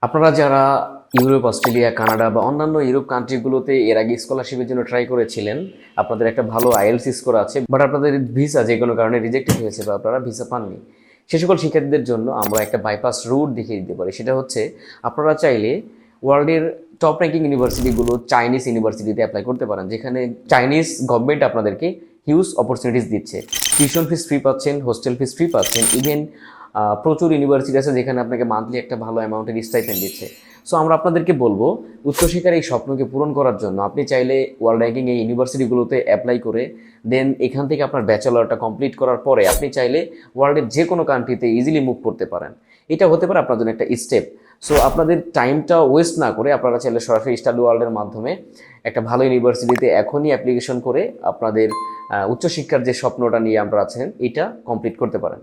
আপনারা যারা Europe, Australia, Canada বা অন্যান্য ইউরোপ কান্ট্রিগুলোতে এর আগে স্কলারশিপের জন্য ট্রাই করেছিলেন, আপনাদের একটা ভালো আইএলটিএস স্কোর আছে, বাট আপনাদের ভিসা যে কোনো কারণে রিজেক্টেড হয়েছে বা আপনারা ভিসা পাননি, সে সকল শিক্ষার্থীদের জন্য আমরা একটা বাইপাস রুট দেখিয়ে দিতে পারি। সেটা হচ্ছে, আপনারা চাইলে ওয়ার্ল্ডের টপ র্যাঙ্কিং ইউনিভার্সিটিগুলো চাইনিজ ইউনিভার্সিটিতে অ্যাপ্লাই করতে পারেন, যেখানে চাইনিজ গভর্নমেন্ট আপনাদেরকে হিউজ অপরচুনিটিস দিচ্ছে। টিউশন ফিস ফ্রি পাচ্ছেন, হোস্টেল ফিস ফ্রি পাচ্ছেন, ইভেন প্রচুর ইউনিভার্সিটি আছে যেখানে আপনাকে মান্থলি একটা ভালো অ্যামাউন্টের স্টাইপেন্ড দিচ্ছে। সো আমরা আপনাদেরকে বলবো, উচ্চশিক্ষার এই স্বপ্নকে পূরণ করার জন্য আপনি চাইলে ওয়ার্ল্ড র্যাঙ্কিং এই ইউনিভার্সিটিগুলোতে অ্যাপ্লাই করে দেন এখান থেকে আপনার ব্যাচেলরটা কমপ্লিট করার পরে আপনি চাইলে ওয়ার্ল্ডের যে কোনো কান্ট্রিতে ইজিলি মুভ করতে পারেন। এটা হতে পারে আপনার জন্য একটা স্টেপ। সো আপনাদের টাইমটা ওয়েস্ট না করে আপনারা চাইলে সরাসরি স্টাডি ওয়ার্ল্ডের মাধ্যমে একটা ভালো ইউনিভার্সিটিতে এখনই অ্যাপ্লিকেশন করে আপনাদের উচ্চশিক্ষার যে স্বপ্নটা নিয়ে আমরা আছেন এটা কমপ্লিট করতে পারেন।